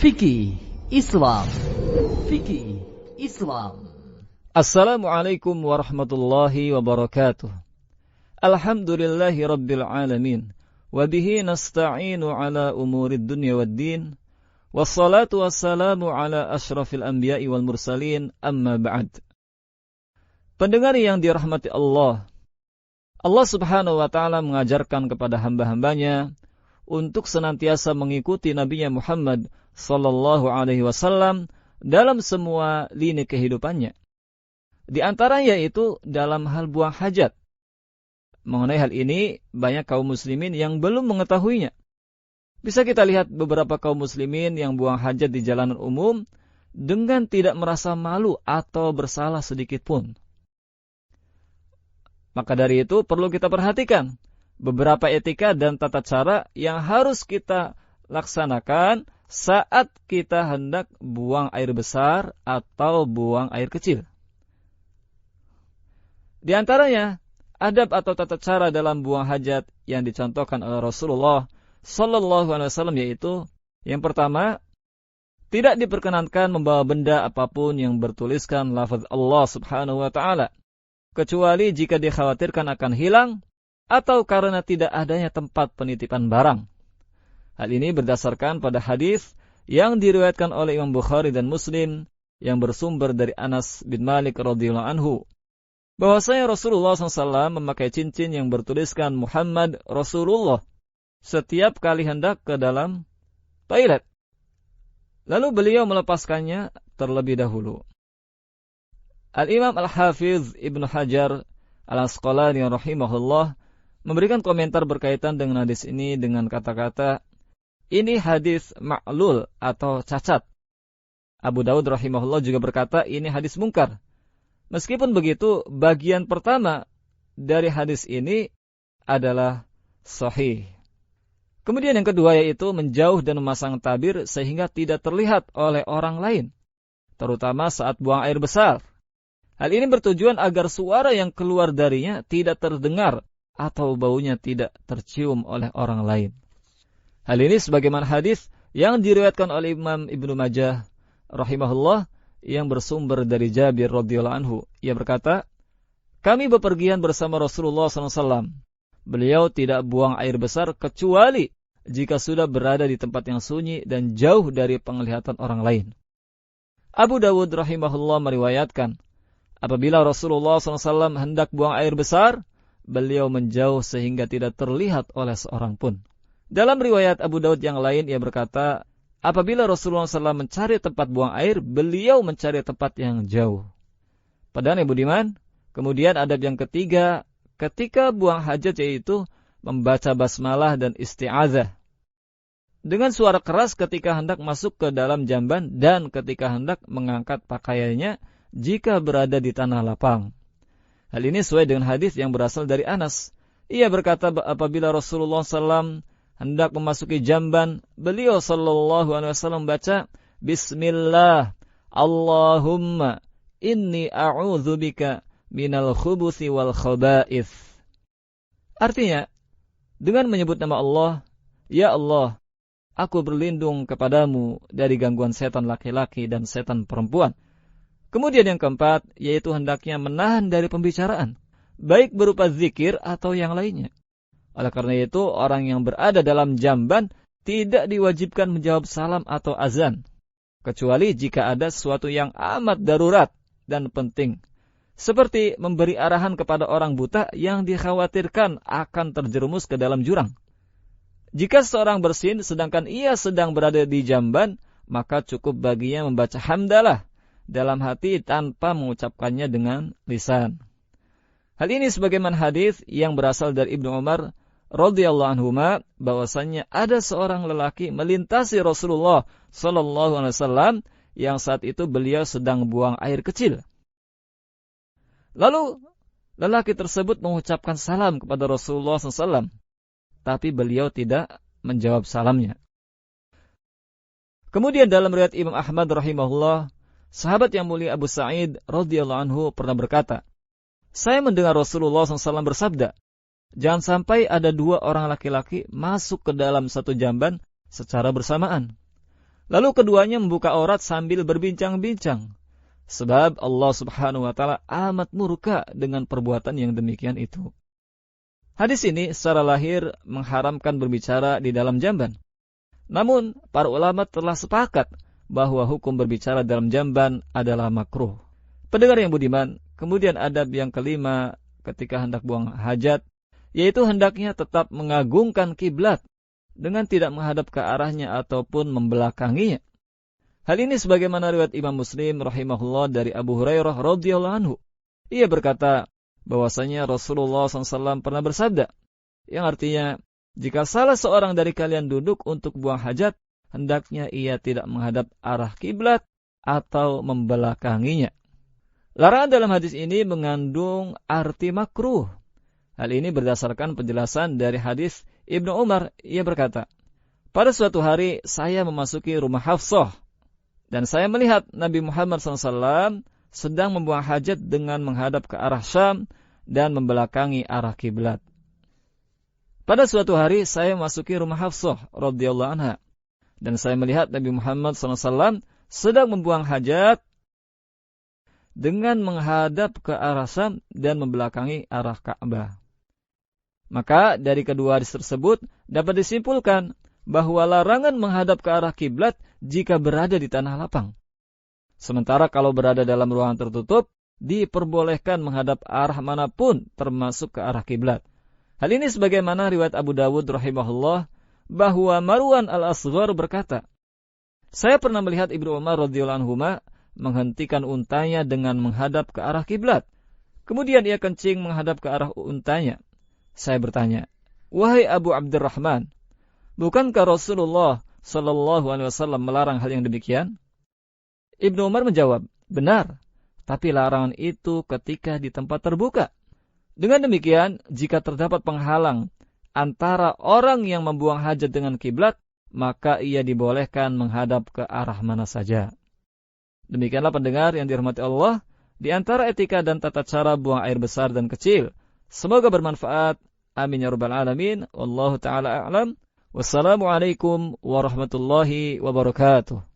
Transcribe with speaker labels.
Speaker 1: Fikih Islam. Fikih Islam.
Speaker 2: Assalamualaikum warahmatullahi wabarakatuh. Alhamdulillahi rabbil alamin. Wabihi nasta'inu ala umurid dunya waddin. Wassalatu wassalamu ala ashrafil anbiya'i wal mursalin. Amma ba'd. Pendengar yang dirahmati Allah, Allah subhanahu wa ta'ala mengajarkan kepada hamba-hambanya untuk senantiasa mengikuti Nabi Muhammad sallallahu alaihi wasallam dalam semua lini kehidupannya. Di antaranya yaitu dalam hal buang hajat. Mengenai hal ini, banyak kaum muslimin yang belum mengetahuinya. Bisa kita lihat beberapa kaum muslimin yang buang hajat di jalanan umum dengan tidak merasa malu atau bersalah sedikit pun. Maka dari itu perlu kita perhatikan beberapa etika dan tata cara yang harus kita laksanakan saat kita hendak buang air besar atau buang air kecil. Di antaranya, adab atau tata cara dalam buang hajat yang dicontohkan oleh Rasulullah sallallahu alaihi wasallam yaitu yang pertama, tidak diperkenankan membawa benda apapun yang bertuliskan lafaz Allah subhanahu wa ta'ala, kecuali jika dikhawatirkan akan hilang atau karena tidak adanya tempat penitipan barang. Hal ini berdasarkan pada hadis yang diriwayatkan oleh Imam Bukhari dan Muslim yang bersumber dari Anas bin Malik radhiyallahu anhu, bahwasanya Rasulullah SAW memakai cincin yang bertuliskan Muhammad Rasulullah setiap kali hendak ke dalam toilet. Lalu beliau melepaskannya terlebih dahulu. Al-Imam Al-Hafiz Ibnu Hajar Al-Asqalani rahimahullah memberikan komentar berkaitan dengan hadis ini dengan kata-kata, ini hadis ma'lul atau cacat. Abu Daud rahimahullah juga berkata, ini hadis mungkar. Meskipun begitu, bagian pertama dari hadis ini adalah sahih. Kemudian yang kedua yaitu menjauh dan memasang tabir sehingga tidak terlihat oleh orang lain, terutama saat buang air besar. Hal ini bertujuan agar suara yang keluar darinya tidak terdengar atau baunya tidak tercium oleh orang lain. Hal ini sebagaimana hadis yang diriwayatkan oleh Imam Ibnu Majah rahimahullah yang bersumber dari Jabir radhiyallahu anhu. Ia berkata, kami bepergian bersama Rasulullah SAW. Beliau tidak buang air besar kecuali jika sudah berada di tempat yang sunyi dan jauh dari penglihatan orang lain. Abu Dawud rahimahullah meriwayatkan, apabila Rasulullah SAW hendak buang air besar, beliau menjauh sehingga tidak terlihat oleh seorang pun. Dalam riwayat Abu Daud yang lain, ia berkata, apabila Rasulullah SAW mencari tempat buang air, beliau mencari tempat yang jauh. Padahal budiman, kemudian adab yang ketiga, ketika buang hajat yaitu membaca basmalah dan isti'adzah. Dengan suara keras ketika hendak masuk ke dalam jamban dan ketika hendak mengangkat pakaiannya jika berada di tanah lapang. Hal ini sesuai dengan hadis yang berasal dari Anas. Ia berkata apabila Rasulullah SAW hendak memasuki jamban, beliau sallallahu alaihi wasallam baca, Bismillah, Allahumma inni a'udzubika minal khubuthi wal khaba'ith. Artinya, dengan menyebut nama Allah, Ya Allah, aku berlindung kepadamu dari gangguan setan laki-laki dan setan perempuan. Kemudian yang keempat, yaitu hendaknya menahan dari pembicaraan, baik berupa zikir atau yang lainnya. Oleh karena itu, orang yang berada dalam jamban tidak diwajibkan menjawab salam atau azan, kecuali jika ada sesuatu yang amat darurat dan penting, seperti memberi arahan kepada orang buta yang dikhawatirkan akan terjerumus ke dalam jurang. Jika seorang bersin sedangkan ia sedang berada di jamban, maka cukup baginya membaca hamdalah dalam hati tanpa mengucapkannya dengan lisan. Hal ini sebagaimana hadis yang berasal dari Ibnu Umar radhiyallahu anhuma, bahwasannya ada seorang lelaki melintasi Rasulullah sallallahu alaihi wasallam yang saat itu beliau sedang buang air kecil. Lalu lelaki tersebut mengucapkan salam kepada Rasulullah SAW, tapi beliau tidak menjawab salamnya. Kemudian dalam riwayat Imam Ahmad rahimahullah, sahabat yang mulia Abu Sa'id radhiyallahu anhu pernah berkata, saya mendengar Rasulullah SAW bersabda, jangan sampai ada dua orang laki-laki masuk ke dalam satu jamban secara bersamaan. Lalu keduanya membuka aurat sambil berbincang-bincang. Sebab Allah Subhanahu wa Ta'ala amat murka dengan perbuatan yang demikian itu. Hadis ini secara lahir mengharamkan berbicara di dalam jamban. Namun, para ulama telah sepakat bahwa hukum berbicara dalam jamban adalah makruh. Pendengar yang budiman, kemudian adab yang kelima ketika hendak buang hajat, yaitu hendaknya tetap mengagungkan kiblat dengan tidak menghadap ke arahnya ataupun membelakanginya. Hal ini sebagaimana riwayat Imam Muslim rahimahullah dari Abu Hurairah radhiyallahu anhu. Ia berkata bahwasanya Rasulullah SAW pernah bersabda, yang artinya, jika salah seorang dari kalian duduk untuk buang hajat, hendaknya ia tidak menghadap arah kiblat atau membelakanginya. Larangan dalam hadis ini mengandung arti makruh. Hal ini berdasarkan penjelasan dari hadis Ibnu Umar. Ia berkata, pada suatu hari saya memasuki rumah Hafsah, dan saya melihat Nabi Muhammad SAW sedang membuang hajat dengan menghadap ke arah Syam dan membelakangi arah kiblat. Pada suatu hari saya memasuki rumah Hafsah radhiyallahu anha, dan saya melihat Nabi Muhammad SAW sedang membuang hajat dengan menghadap ke arah Syam dan membelakangi arah Ka'bah. Maka dari kedua hadis tersebut dapat disimpulkan bahwa larangan menghadap ke arah kiblat jika berada di tanah lapang. Sementara kalau berada dalam ruangan tertutup, diperbolehkan menghadap arah manapun termasuk ke arah kiblat. Hal ini sebagaimana riwayat Abu Dawud rahimahullah bahwa Marwan al-Asghar berkata, saya pernah melihat Ibnu Umar radhiyallahu anhu menghentikan untanya dengan menghadap ke arah kiblat. Kemudian ia kencing menghadap ke arah untanya. Saya bertanya, wahai Abu Abdurrahman, bukankah Rasulullah Sallallahu Alaihi Wasallam melarang hal yang demikian? Ibnu Umar menjawab, benar, tapi larangan itu ketika di tempat terbuka. Dengan demikian, jika terdapat penghalang antara orang yang membuang hajat dengan kiblat, maka ia dibolehkan menghadap ke arah mana saja. Demikianlah pendengar yang dirahmati Allah, di antara etika dan tata cara buang air besar dan kecil. Semoga bermanfaat. Amin ya rabbal alamin. Wallahu ta'ala a'lam. Wassalamualaikum warahmatullahi wabarakatuh.